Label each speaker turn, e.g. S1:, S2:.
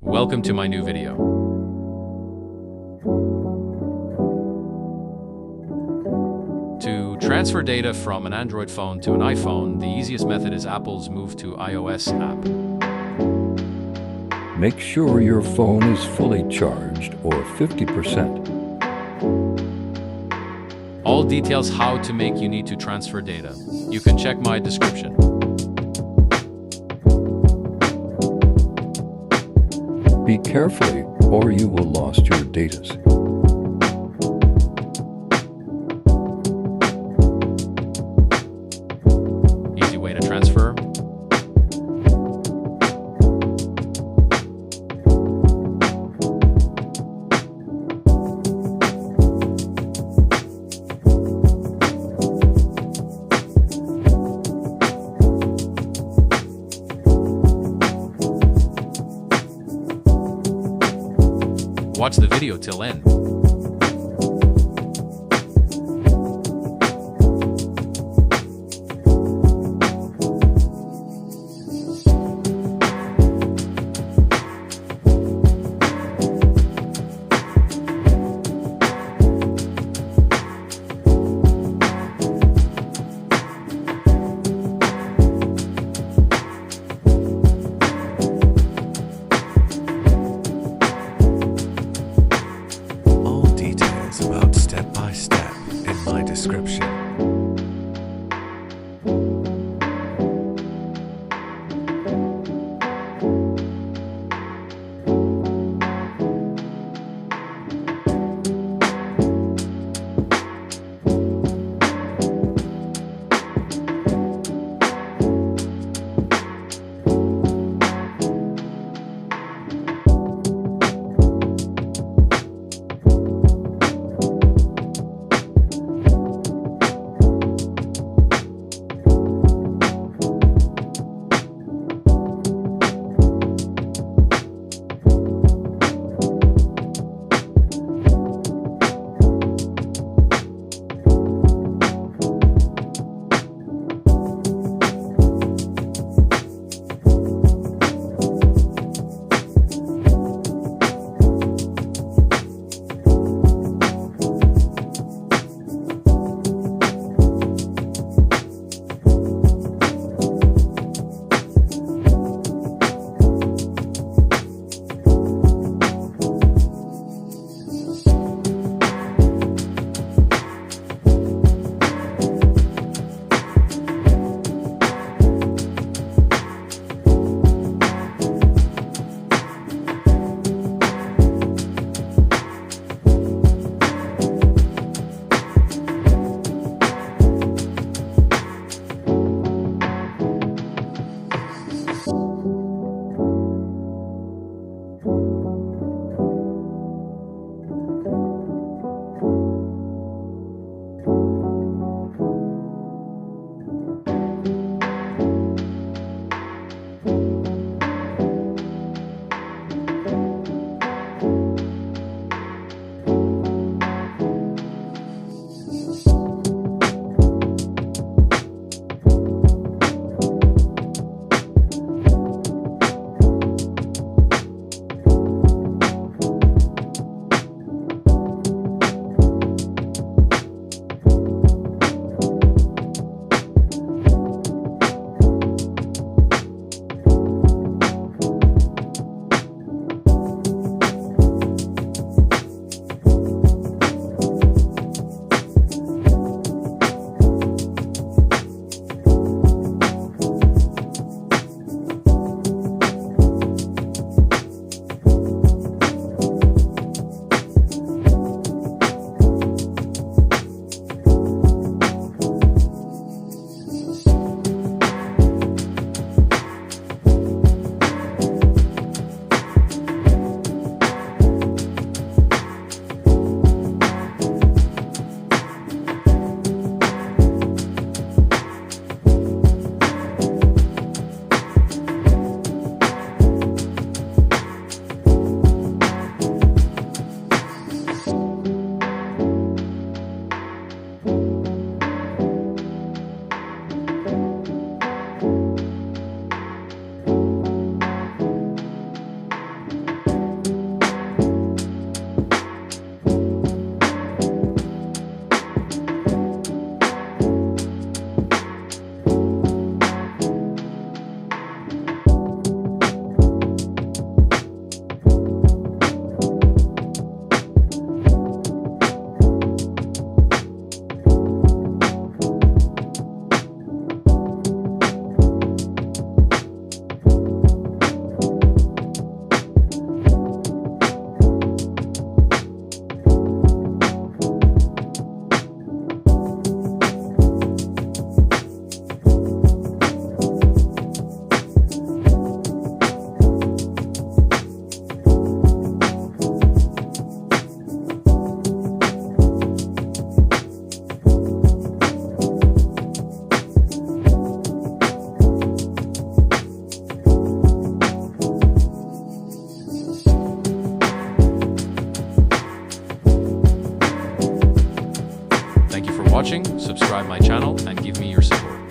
S1: Welcome to my new video. To transfer data from an Android phone to an iPhone, the easiest method is Apple's move to iOS app.
S2: Make sure your phone is fully charged or 50%.
S1: All details how to make you need to transfer data. You can check my description.
S2: Be carefully or you will lose your data.
S1: Easy way to transfer. Watch the video till end. watching, subscribe my channel and give me your support.